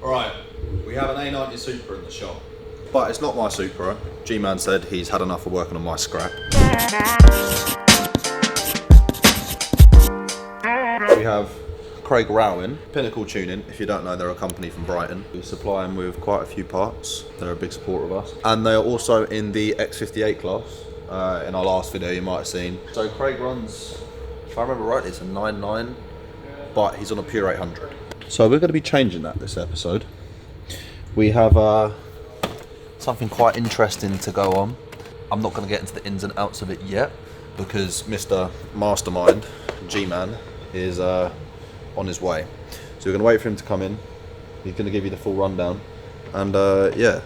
Alright, we have an A90 Supra in the shop. But it's not my Supra. G-Man said he's had enough of working on my scrap. We have Craig Rowan, Pinnacle Tuning. If you don't know, they're a company from Brighton. We supply them with quite a few parts. They're a big supporter of us. And they are also in the X58 class. In our last video you might have seen. So Craig runs, if I remember rightly, it's a 9.9, but he's on a pure 800. So we're going to be changing that this episode. We have something quite interesting to go on. I'm not going to get into the ins and outs of it yet because Mr. Mastermind, G-Man, is on his way. So we're going to wait for him to come in. He's going to give you the full rundown. And yeah,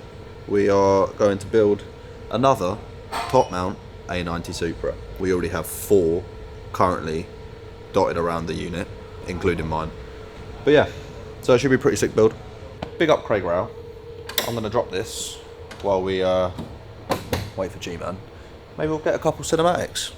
we are going to build another top mount A90 Supra. We already have 4 currently dotted around the unit, including mine. But yeah, so it should be a pretty sick build. Big up Craig Rao. I'm going to drop this while we wait for G-Man. Maybe we'll get a couple cinematics.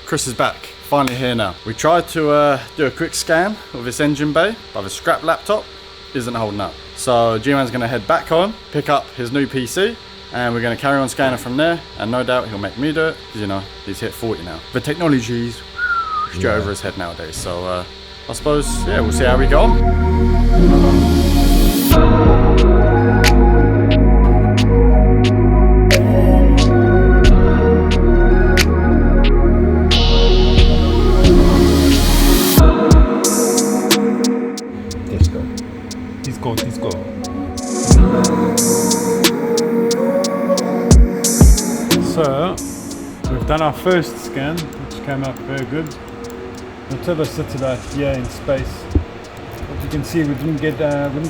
Chris is back, finally here now. We tried to do a quick scan of this engine bay, but the scrap laptop isn't holding up. So G-Man's going to head back home, pick up his new PC, and we're going to carry on scanning from there, and no doubt he'll make me do it, because you know, he's hit 40 now. The technology's straight over his head nowadays, so I suppose, yeah, we'll see how we go on. So, we've done our first scan, which came out very good. The turbo sits about here in space. But you can see we didn't get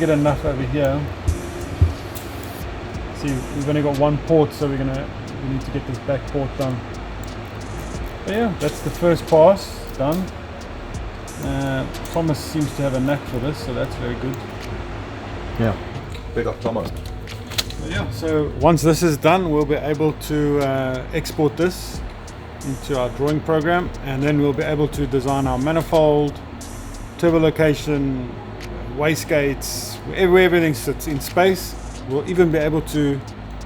enough over here. See, we've only got one port, so we need to get this back port done. But yeah, that's the first pass done. Thomas seems to have a knack for this, so that's very good. Yeah, big up Thomas. Yeah, so once this is done, we'll be able to export this into our drawing program, and then we'll be able to design our manifold, turbo location, wastegates, wherever everything sits in space. We'll even be able to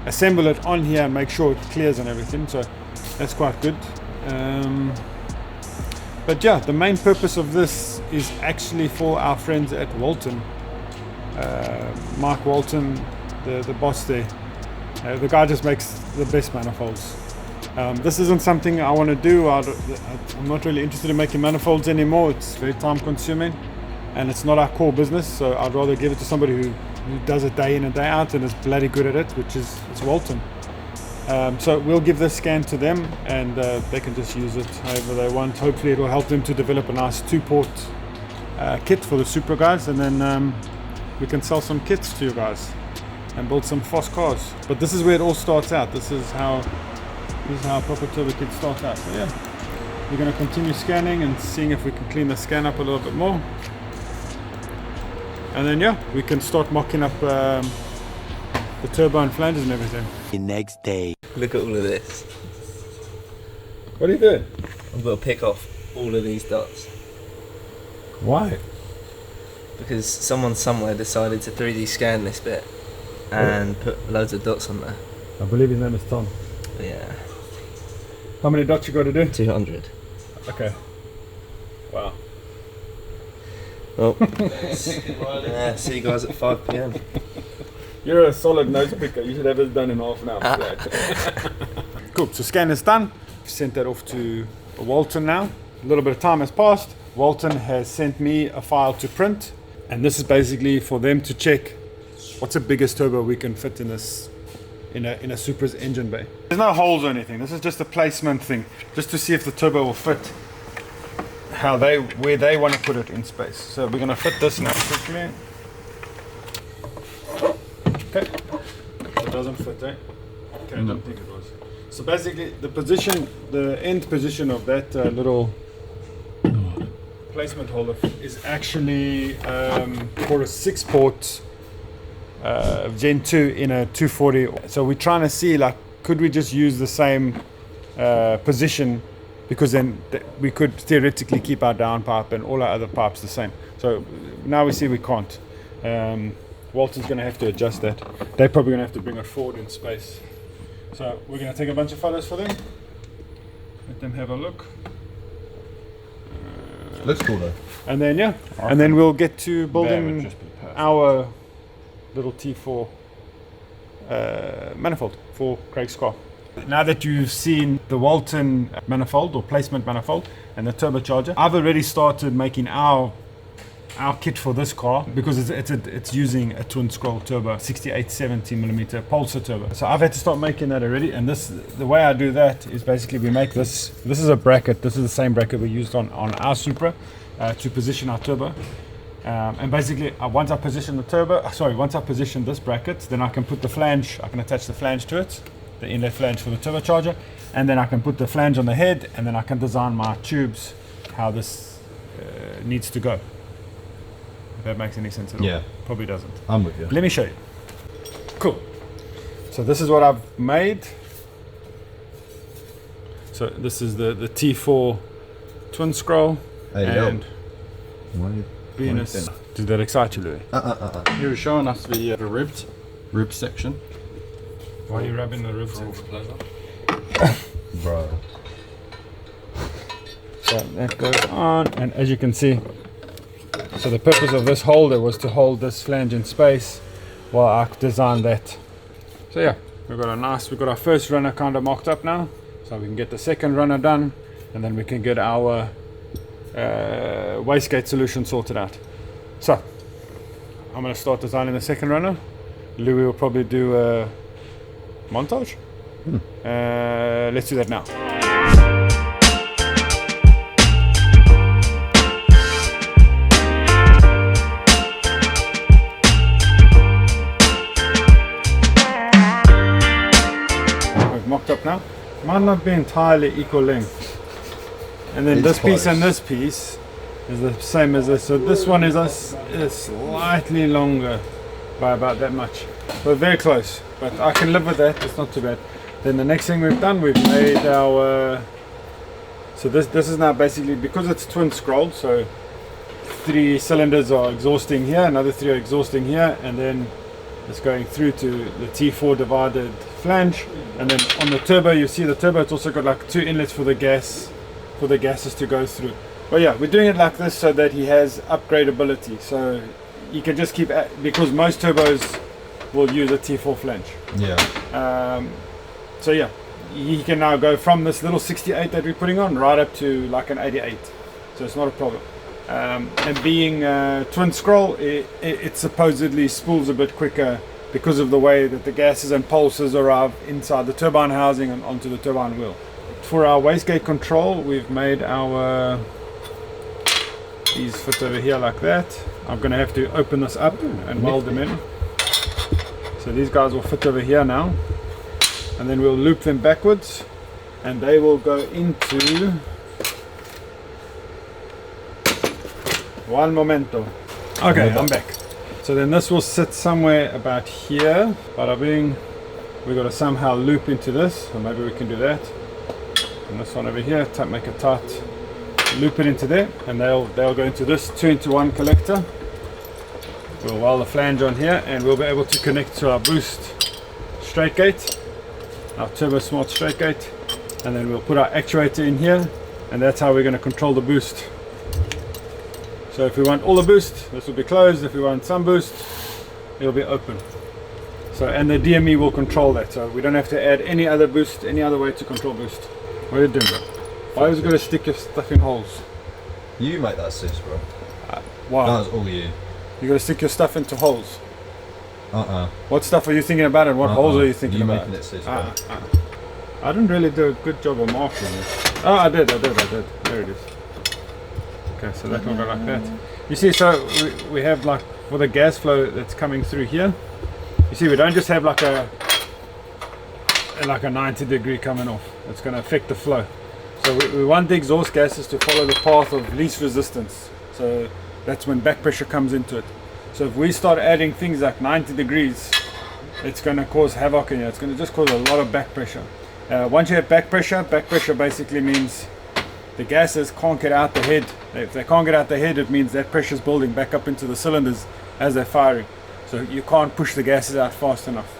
assemble it on here and make sure it clears and everything, so that's quite good. But yeah, the main purpose of this is actually for our friends at Walton. Mark Walton, the boss there, the guy just makes the best manifolds. This isn't something I want to do. I'm not really interested in making manifolds anymore. It's very time consuming and it's not our core business, so I'd rather give it to somebody who does it day in and day out and is bloody good at it, which is Walton. So we'll give this scan to them and they can just use it however they want. Hopefully it will help them to develop a nice 2-port kit for the Supra guys, and then we can sell some kits to you guys and build some fast cars. But this is where it all starts out. This is how proper turbo kits start out. So yeah, we're going to continue scanning and seeing if we can clean the scan up a little bit more. And then yeah, we can start mocking up the turbo and flanges and everything. The next day. Look at all of this. What are you doing? I've got to pick off all of these dots. Why? Because someone somewhere decided to 3D scan this bit and put loads of dots on there. I believe his name is Tom. Yeah. How many dots you got to do? 200. Okay. Wow. Well, yeah, see you guys at 5 PM. You're a solid nose picker. You should have this done in half an hour. Cool. So scan is done. Sent that off to Walton now. A little bit of time has passed. Walton has sent me a file to print, and this is basically for them to check what's the biggest turbo we can fit in this in a Supra's engine bay. There's no holes or anything. This is just a placement thing, just to see if the turbo will fit where they want to put it in space. So we're going to fit this now quickly. Okay. It doesn't fit, eh? Okay, I don't think it was. So basically, the end position of that little placement holder is actually for a 6-port Gen 2 in a 240. So we're trying to see, like, could we just use the same position, because then we could theoretically keep our downpipe and all our other pipes the same. So now we see we can't. Walton's going to have to adjust that. They're probably going to have to bring it forward in space. So we're going to take a bunch of photos for them. Let them have a look. Looks cool though. And then and then we'll get to building our little T4 manifold for Craig's car. Now that you've seen the Walton manifold or placement manifold and the turbocharger, I've already started making our kit for this car, because it's using a twin scroll turbo, 68-70mm pulsar turbo. So I've had to start making that already, and the way I do that is basically we make this is a bracket. This is the same bracket we used on our Supra to position our turbo. And basically once I position this bracket, then I can put the flange, I can attach the flange to it, the inlet flange for the turbocharger, and then I can put the flange on the head, and then I can design my tubes how this needs to go. If that makes any sense at all. Yeah. Probably doesn't. I'm with you. Let me show you. Cool. So this is what I've made. So this is the T4 twin scroll. Hey, and yo. Venus. Did that excite you, Louis? You were showing us the rib section. Why are you rubbing the ribs in? Bro. So that goes on, and as you can see, so the purpose of this holder was to hold this flange in space while I designed that. So yeah, we've got our first runner kind of mocked up now, so we can get the second runner done, and then we can get our wastegate solution sorted out. So I'm going to start designing the second runner. Louis will probably do a montage. Let's do that now. Mocked up now. Might not be entirely equal length. And then this piece and this piece is the same as this. So this one is slightly longer by about that much. But very close. But I can live with that. It's not too bad. Then the next thing we've done, we've made our... so this is now basically, because it's twin scrolled, so 3 cylinders are exhausting here, another 3 are exhausting here, and then it's going through to the T4 divided flange. And then on the turbo, you see the turbo, it's also got like 2 inlets for the gases to go through. But yeah, we're doing it like this so that he has upgradability. So you can just keep, because most turbos will use a T4 flange. Yeah. So yeah, he can now go from this little 68 that we're putting on right up to like an 88. So it's not a problem. And being twin scroll, it supposedly spools a bit quicker because of the way that the gases and pulses arrive inside the turbine housing and onto the turbine wheel. For our wastegate control, we've made these fit over here like that. I'm going to have to open this up and weld them in. So these guys will fit over here now. And then we'll loop them backwards, and they will go into one momento. Okay, I'm back. So then this will sit somewhere about here. Bada bing. We've got to somehow loop into this, so maybe we can do that. And this one over here, make it tight, loop it into there, and they'll go into this 2-into-1 collector. We'll weld the flange on here, and we'll be able to connect to our boost straight gate, our turbo smart straight gate, and then we'll put our actuator in here, and that's how we're going to control the boost. So if we want all the boost, this will be closed. If we want some boost, it'll be open. So, and the DME will control that, so we don't have to add any other boost, any other way to control boost. What are you doing, bro? Why is it going to stick your stuff in holes? You make that sis, bro. Why? That was all you. You're going to stick your stuff into holes. Uh-uh. What stuff are you thinking about, and what holes are you thinking about? You making it sis, bro. I didn't really do a good job of marking this. Oh, I did. There it is. Okay, so that will go like that. You see, so we have like, for the gas flow that's coming through here, you see we don't just have like a 90 degree coming off. It's going to affect the flow. So we want the exhaust gases to follow the path of least resistance. So that's when back pressure comes into it. So if we start adding things like 90 degrees, it's going to cause havoc in here. It's going to just cause a lot of back pressure. Once you have back pressure basically means the gases can't get out the head. If they can't get out the head, it means that pressure is building back up into the cylinders as they're firing. So you can't push the gases out fast enough,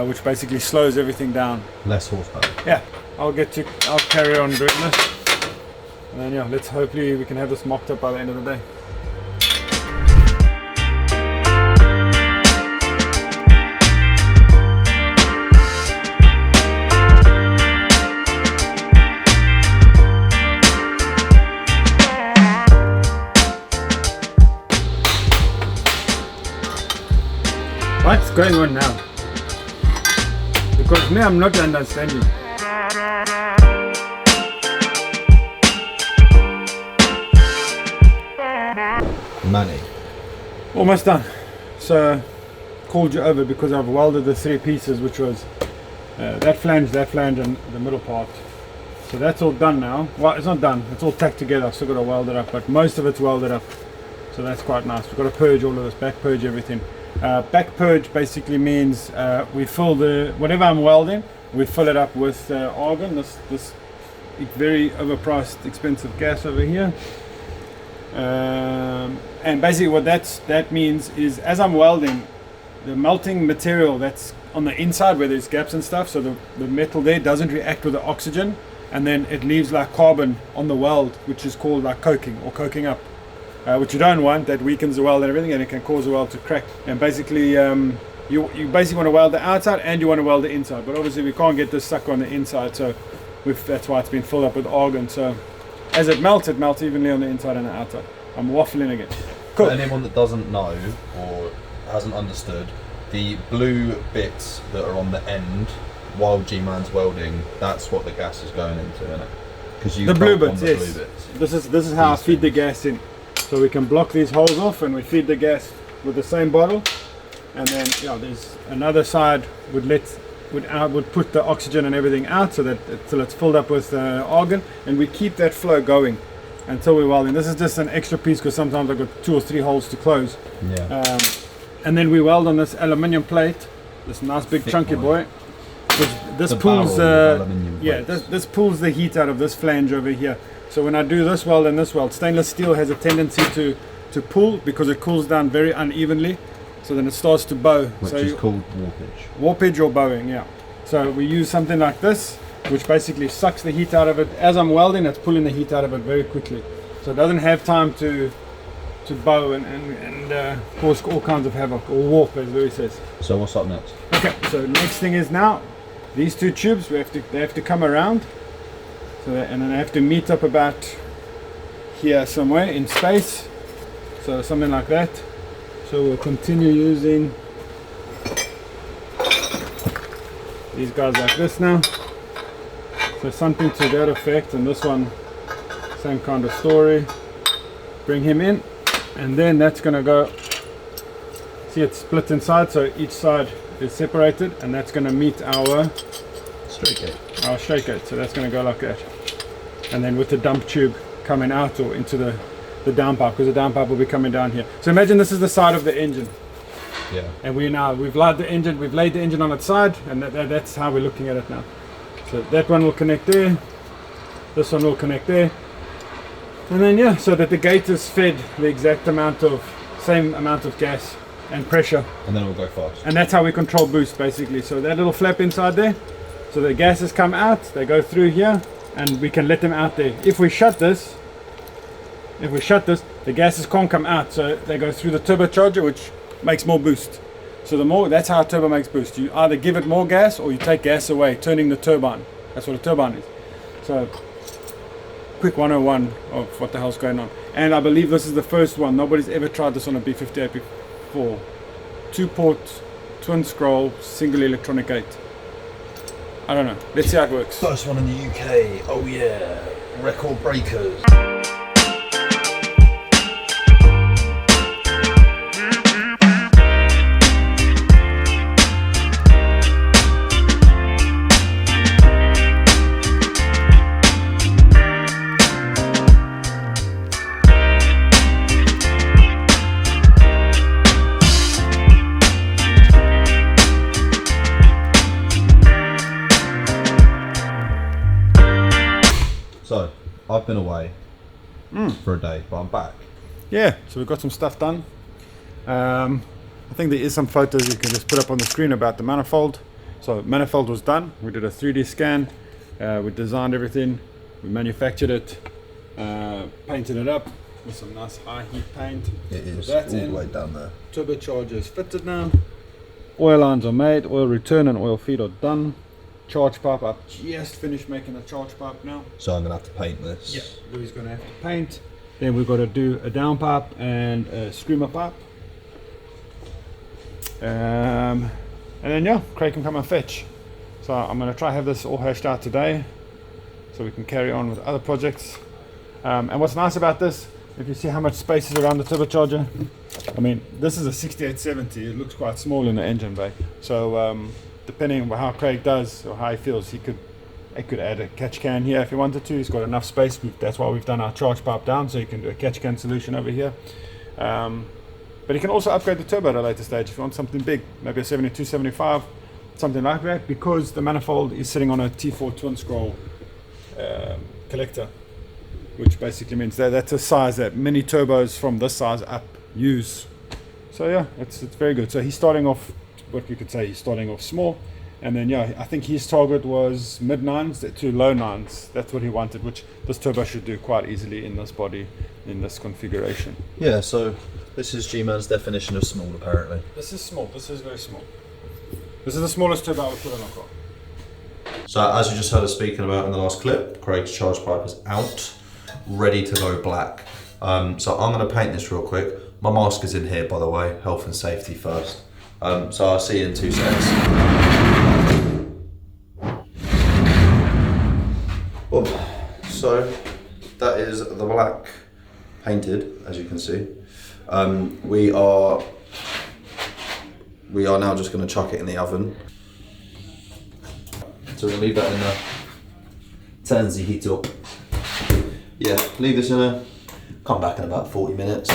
which basically slows everything down. Less horsepower. Yeah, I'll carry on doing this. And then yeah, hopefully we can have this mocked up by the end of the day. What's going on now? Because me, I'm not understanding. Manny. Almost done. So, called you over because I've welded the 3 pieces, which was that flange, and the middle part. So that's all done now. Well, it's not done. It's all tacked together. I've still got to weld it up, but most of it's welded up. So that's quite nice. We've got to purge all of this, back purge everything. Back purge basically means we fill whatever I'm welding, we fill it up with argon, this very overpriced expensive gas over here. And basically what that means is, as I'm welding, the melting material that's on the inside where there's gaps and stuff, so the metal there doesn't react with the oxygen, and then it leaves like carbon on the weld, which is called like coking or coking up. Which you don't want. That weakens the weld and everything, and it can cause the weld to crack. And basically you basically want to weld the outside and you want to weld the inside, but obviously we can't get this sucker on the inside, so that's why it's been filled up with argon. So as it melts evenly on the inside and the outside. I'm waffling again. Cool. For anyone that doesn't know or hasn't understood, the blue bits that are on the end while G-Man's welding, that's what the gas is going into, isn't it? Because you the blue can't bits, on the yes. blue bits. This is how I feed the gas in. So we can block these holes off and we feed the gas with the same bottle, and then there's another side would put the oxygen and everything out so that till it's filled up with argon, and we keep that flow going until we're welding. This is just an extra piece because sometimes I've got 2 or 3 holes to close. Yeah. And then we weld on this aluminium plate, this nice big thick chunky boy. This pulls this pulls the heat out of this flange over here. So when I do this weld and this weld, stainless steel has a tendency to pull because it cools down very unevenly. So then it starts to bow. Which is called warpage. Warpage or bowing, yeah. So we use something like this, which basically sucks the heat out of it. As I'm welding, it's pulling the heat out of it very quickly. So it doesn't have time to bow and cause all kinds of havoc, or warp, as Louis says. So what's up next? Okay, so next thing is now, these 2 tubes, they have to come around. So and then I have to meet up about here somewhere in space, so something like that. So we'll continue using these guys like this now. So something to that effect, and this one, same kind of story. Bring him in, and then that's going to go, see it's split inside, so each side is separated, and that's going to meet our straight gate. So that's going to go like that, and then with the dump tube coming out or into the downpipe, because the downpipe will be coming down here. So imagine this is the side of the engine. Yeah. And we've laid the engine on its side, and that's how we're looking at it now. So that one will connect there, this one will connect there, and then so that the gate is fed the same amount of gas and pressure, and then it will go fast. And that's how we control boost, basically. So that little flap inside there, so the gases come out, they go through here, and we can let them out there. If we shut this, the gases can't come out, so they go through the turbocharger, which makes more boost. So that's how a turbo makes boost. You either give it more gas or you take gas away, turning the turbine. That's what a turbine is. So quick 101 of what the hell's going on. And I believe this is the first one. Nobody's ever tried this on a B58 before. 2-port, twin scroll, single electronic gate. I don't know. Let's see how it works. First one in the UK. Oh yeah. Record breakers. been away for a day, but I'm back. Yeah, so we've got some stuff done. I think there is some photos you can just put up on the screen about the manifold. So manifold was done. We did a 3D scan. We designed everything. We manufactured it, painted it up with some nice high heat paint. It is So that's all in. the way down there. Turbocharger is fitted now. Oil lines are made. Oil return and oil feed are done. Charge pipe, I've just finished making a charge pipe now. So I'm gonna have to paint this. Yeah, Louis gonna have to paint. Then we've got to do a downpipe and a screamer pipe. And then yeah, Craig can come and fetch. So I'm gonna try have this all hashed out today, so we can carry on with other projects. And what's nice about this, if you see how much space is around the turbocharger, I mean, this is a 6870. It looks quite small in the engine bay. So depending on how Craig does or how he feels, he could add a catch can here if he wanted to. He's got enough space. That's why we've done our charge pipe down, so you can do a catch can solution over here. But you can also upgrade the turbo at a later stage if you want something big, maybe a 72, 75, something like that, because the manifold is sitting on a T4 twin scroll collector, which basically means that that's a size that many turbos from this size up use. So yeah, it's very good. So he's starting off, what you could say, he's starting off small, and then yeah, I think his target was mid 9s to low 9s. That's what he wanted, which this turbo should do quite easily in this body, in this configuration. Yeah, so this is G-Man's definition of small, apparently. This is small. This is very small. This is the smallest turbo I would put on a car. So as you just heard us speaking about in the last clip, Craig's charge pipe is out, ready to go black. So I'm going to paint this real quick. My mask is in here, by the way, health and safety first. So I'll see you in 2 seconds. Oh, so that is the black painted, as you can see. We are now just going to chuck it in the oven. So we're going to leave that in there. Turns the heat up. Yeah, leave this in there. Come back in about 40 minutes.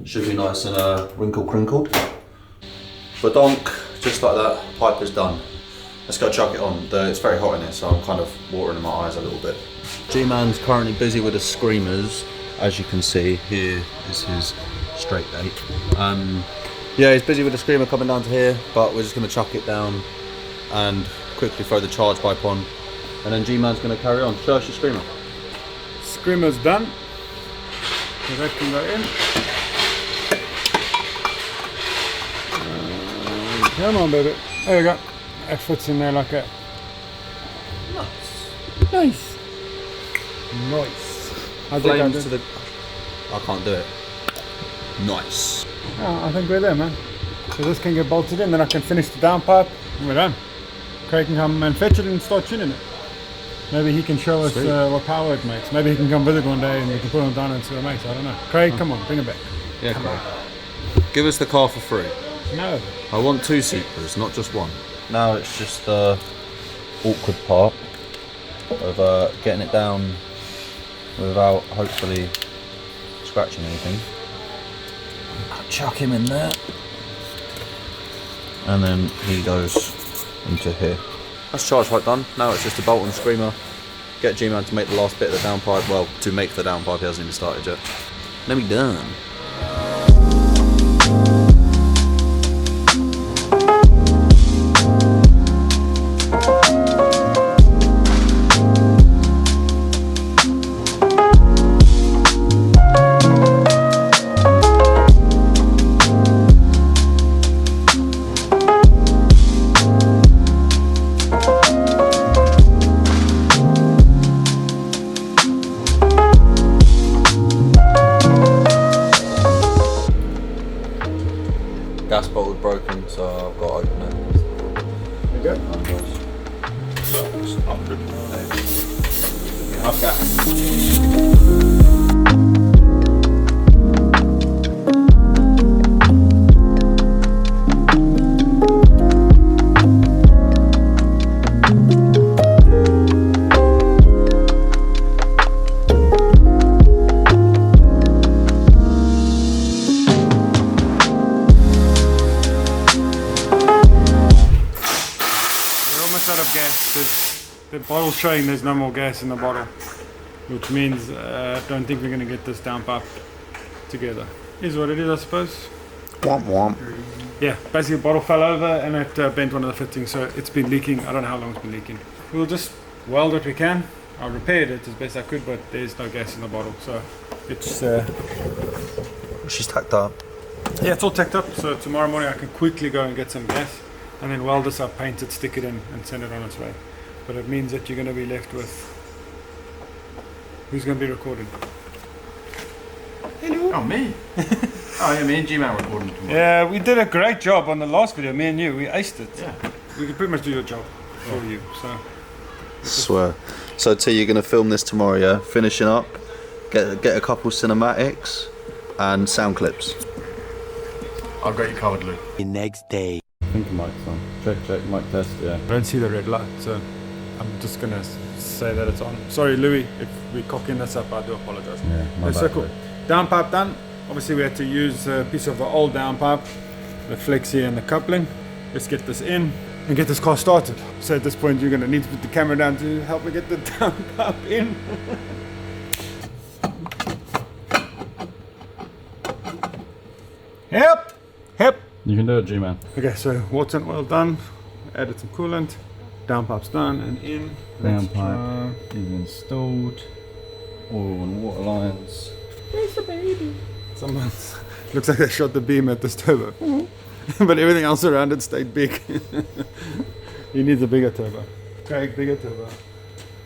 Should be nice and wrinkle crinkled. But donk, just like that, pipe is done. Let's go chuck it on. It's very hot in here, so I'm kind of watering in my eyes a little bit. G-Man's currently busy with the screamers. As you can see, here is his straight gate. Yeah, he's busy with the screamer coming down to here, but we're just going to chuck it down and quickly throw the charge pipe on. And then G-Man's going to carry on. Show us your screamer. Screamer's done. So that can go in. Come on, baby. There you go. That fits in there like that. Nice. Nice. Nice. How's it going? Flames to the... I can't do it. Nice. Oh, I think we're there, man. So this can get bolted in, then I can finish the downpipe, and we're done. Craig can come and fetch it and start tuning it. Maybe he can show us what power it makes. Maybe he can come visit one day and we can put it down and see what it makes. I don't know. Craig, come on, bring it back. Yeah, Craig. Give us the car for free. No. I want 2 Supras, not just one. Now it's just the awkward part of getting it down without hopefully scratching anything. Chuck him in there. And then he goes into here. That's charge pipe done. Now it's just a bolt and screamer. Get G-Man to make the last bit of the downpipe. Well, to make the downpipe, he hasn't even started yet. Then we're done. Gas bottle's broken, so I've got to open it. There you go. Enough gas. Out of gas. The bottle's showing there's no more gas in the bottle. which means I don't think we're going to get this downpipe together. Is what it is, I suppose. Womp womp. Yeah, basically the bottle fell over and it bent one of the fittings, so it's been leaking. I don't know how long it's been leaking. We'll just weld what we can. I repaired it as best I could, but there's no gas in the bottle, so it's... She's tacked up. Yeah, it's all tacked up, so tomorrow morning I can quickly go and get some gas and then weld this up, paint it, stick it in and send it on its way. But it means that you're going to be left with... Who's going to be recording? Hello. Oh, me? Oh, yeah, me and G-Man recording tomorrow. Yeah, we did a great job on the last video, me and you. We aced it. Yeah. We can pretty much do your job for you. So. Swear. So T, you're gonna film this tomorrow, yeah? Finishing up, get a couple cinematics and sound clips. I've got you covered, Lou. The next day. I think the mic's on. Check, mic test, yeah. I don't see the red light, so I'm just gonna say that it's on. Sorry, Louis, if we're cocking this up, I do apologize. Yeah, my That's bad, so cool. Lou. Downpipe done. Obviously, we had to use a piece of the old downpipe, the flexi and the coupling. Let's get this in and get this car started. So at this point, you're gonna need to put the camera down to help me get the downpipe in. Yep. You can do it, G-Man. Okay, so Walton oil done. Added some coolant. Downpipe's done and in. Let's Downpipe is installed. Oil and water lines. Where's the baby? Someone's looks like they shot the beam at this turbo. But everything else around it stayed big. He needs a bigger turbo. Craig, bigger turbo.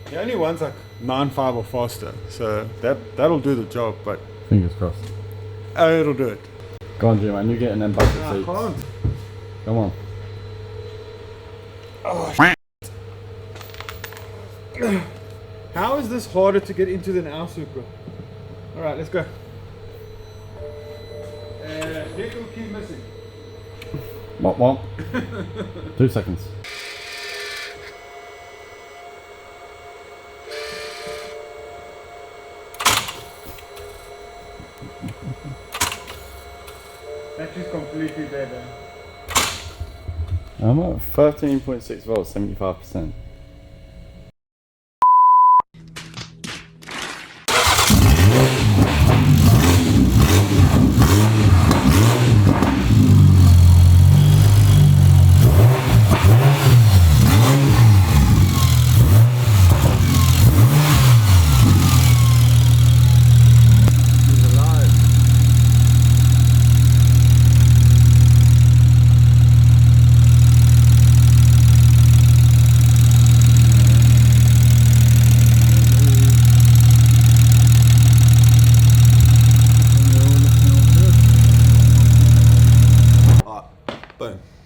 The only one's like 9.5 or faster, so that'll do the job, but Fingers crossed. it'll do it. Go on, G-Man, you get in them bucket I seats. can't. Come on. How is this harder to get into than our Supra? Alright, let's go. Vehicle key missing. What? 2 seconds. Battery's completely dead. I'm at 13.6 volts, 75%.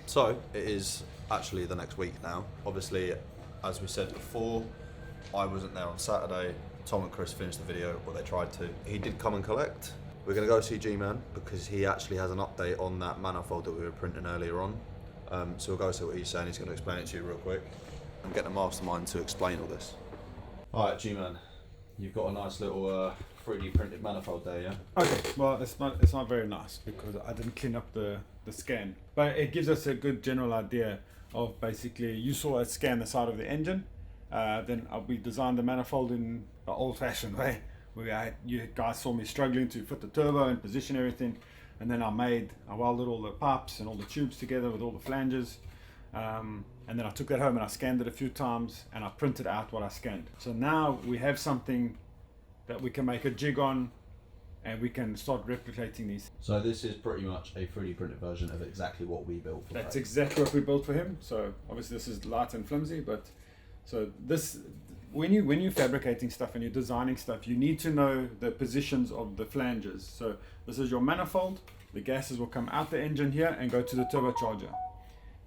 So it is actually the next week now. Obviously, as we said before, I wasn't there on Saturday. Tom and Chris finished the video, or they tried to. He did come and collect. We're going to go see G-Man because he actually has an update on that manifold that we were printing earlier on. So we'll go see what he's saying. He's going to explain it to you real quick and get the mastermind to explain all this. All right, G-Man, you've got a nice little 3D printed manifold there, yeah? Okay, well, it's not very nice because I didn't clean up the scan, but it gives us a good general idea of basically, you saw us scan the side of the engine, then we designed the manifold in an old-fashioned way, where you guys saw me struggling to fit the turbo and position everything, and then I welded all the pipes and all the tubes together with all the flanges, and then I took that home and I scanned it a few times and I printed out what I scanned. So now we have something that we can make a jig on, and we can start replicating these. So this is pretty much a 3D printed version of exactly what we built for That's Craig. exactly what we built for him. So obviously this is light and flimsy, but so this, when you're fabricating stuff and you're designing stuff, you need to know the positions of the flanges. So this is your manifold. The gases will come out the engine here and go to the turbocharger.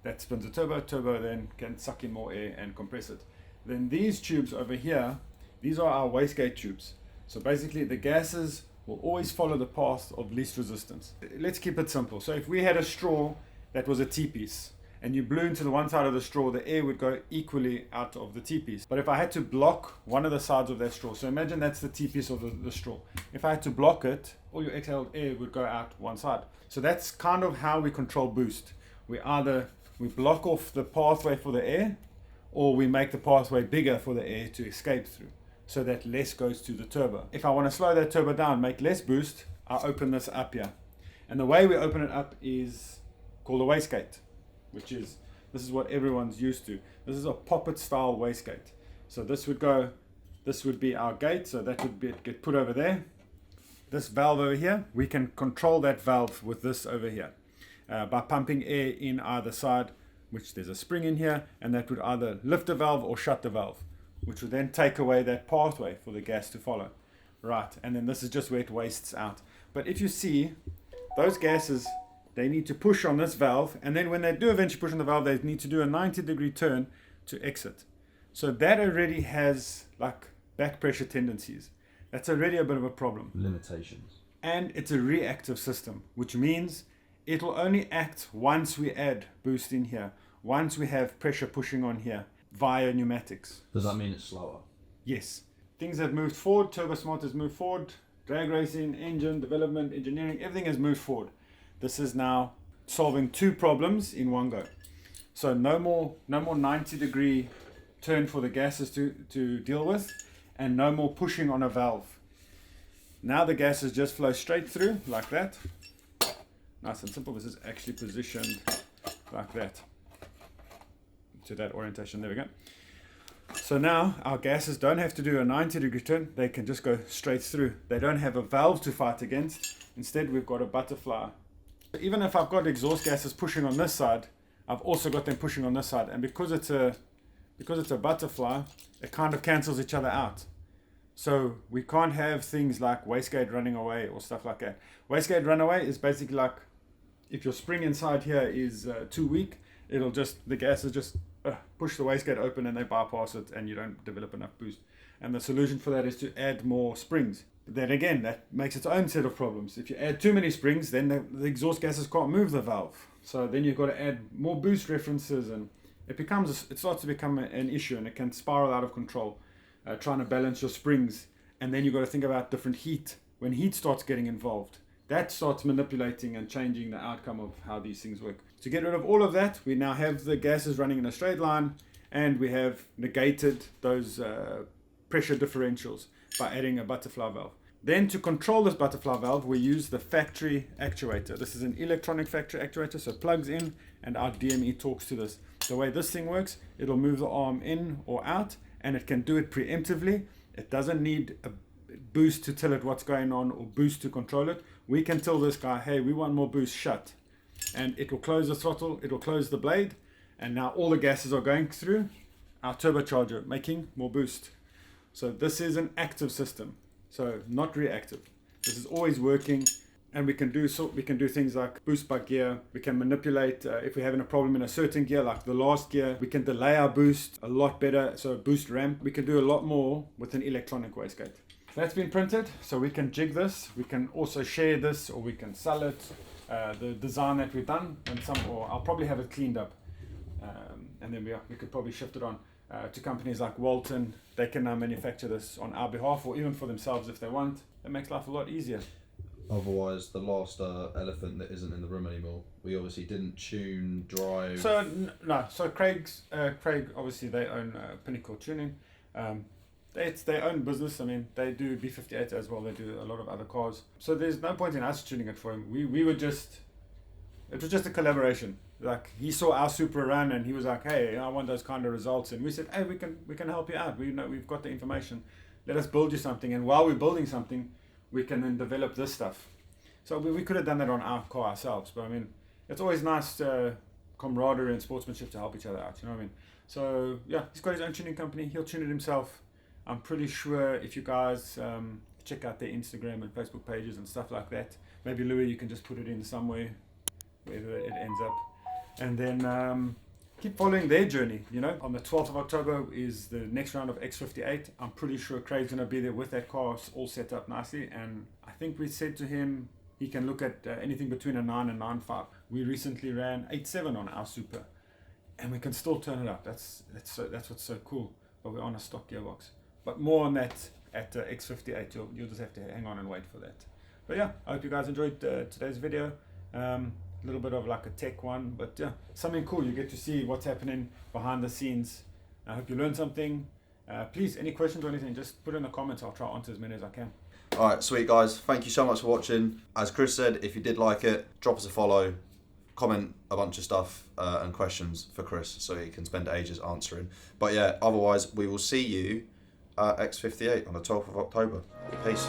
That spins the turbo then can suck in more air and compress it. Then these tubes over here, these are our wastegate tubes. So basically the gases will always follow the path of least resistance. Let's keep it simple. So if we had a straw that was a T-piece and you blew into the one side of the straw, the air would go equally out of the T-piece. But if I had to block one of the sides of that straw, so imagine that's the T-piece of the straw. If I had to block it, all your exhaled air would go out one side. So that's kind of how we control boost. We block off the pathway for the air, or we make the pathway bigger for the air to escape through. so that less goes to the turbo. If I want to slow that turbo down, make less boost, I open this up here. And the way we open it up is called a wastegate, this is what everyone's used to. This is a poppet style wastegate. So this would be our gate, so that would get put over there. This valve over here, we can control that valve with this over here by pumping air in either side, which there's a spring in here, and that would either lift the valve or shut the valve, which would then take away that pathway for the gas to follow. Right, and then this is just where it wastes out. But if you see, those gases, they need to push on this valve, and then when they do eventually push on the valve, they need to do a 90-degree turn to exit. So that already has like back pressure tendencies. That's already a bit of a problem. Limitations. And it's a reactive system, which means it'll only act once we add boost in here, once we have pressure pushing on here via pneumatics. Does that mean it's slower? Yes. Things have moved forward, TurboSmart has moved forward, drag racing, engine, development, engineering, everything has moved forward. This is now solving two problems in one go. So no more 90-degree turn for the gases to deal with, and no more pushing on a valve. Now the gases just flow straight through like that. Nice and simple. This is actually positioned like that. To that orientation, there we go. So now our gases don't have to do a 90-degree turn, they can just go straight through. They don't have a valve to fight against. Instead, we've got a butterfly. Even if I've got exhaust gases pushing on this side, I've also got them pushing on this side. And because it's a butterfly, it kind of cancels each other out. So we can't have things like wastegate running away or stuff like that. Wastegate runaway is basically like if your spring inside here is too weak, the gases just push the wastegate open and they bypass it, and you don't develop enough boost. And the solution for that is to add more springs. But then again, that makes its own set of problems. If you add too many springs, then the exhaust gases can't move the valve. So then you've got to add more boost references, and it starts to become an issue, and it can spiral out of control, trying to balance your springs. And then you've got to think about different heat. When heat starts getting involved, that starts manipulating and changing the outcome of how these things work. To get rid of all of that, we now have the gases running in a straight line, and we have negated those pressure differentials by adding a butterfly valve. Then to control this butterfly valve, we use the factory actuator. This is an electronic factory actuator, so it plugs in and our DME talks to this. The way this thing works, it'll move the arm in or out, and it can do it preemptively. It doesn't need a boost to tell it what's going on or boost to control it. We can tell this guy, hey, we want more boost, shut. And it will close the throttle, it will close the blade, and now all the gases are going through our turbocharger, making more boost. So this is an active system, so not reactive. This is always working, and we can do things like boost by gear. We can manipulate if we're having a problem in a certain gear, like the last gear. We can delay our boost a lot better, so boost ramp. We can do a lot more with an electronic wastegate. That's been printed, so we can jig this. We can also share this, or we can sell it. The design that we've done, or I'll probably have it cleaned up, and then we could probably shift it on to companies like Walton. They can now manufacture this on our behalf, or even for themselves if they want. It makes life a lot easier. Otherwise, the last elephant that isn't in the room anymore, we obviously didn't tune, drive. So Craig obviously they own Pinnacle Tuning. It's their own business. I mean, they do B58 as well. They do a lot of other cars. So there's no point in us tuning it for him. It was just a collaboration. Like, he saw our Supra run and he was like, hey, I want those kind of results. And we said, hey, we can help you out. We know we've got the information. Let us build you something. And while we're building something, we can then develop this stuff. So we could have done that on our car ourselves. But I mean, it's always nice camaraderie and sportsmanship to help each other out. You know what I mean? So yeah, he's got his own tuning company. He'll tune it himself. I'm pretty sure if you guys check out their Instagram and Facebook pages and stuff like that, maybe Louis, you can just put it in somewhere, wherever it ends up. And then keep following their journey, you know. On the 12th of October is the next round of X58. I'm pretty sure Craig's going to be there with that car all set up nicely. And I think we said to him he can look at anything between a 9 and 9.5. We recently ran 8.7 on our Supra, and we can still turn it up. That's what's so cool. But we're on a stock gearbox. But more on that at X58. You'll just have to hang on and wait for that. But yeah, I hope you guys enjoyed today's video. A little bit of like a tech one, but yeah, something cool. You get to see what's happening behind the scenes. I hope you learned something, Please, any questions or anything, just put in the comments. I'll try to answer as many as I can. All right, sweet guys. Thank you so much for watching. As Chris said, if you did like it, drop us a follow, comment a bunch of stuff and questions for Chris so he can spend ages answering. But yeah, otherwise we will see you at X58 on the 12th of October. Peace.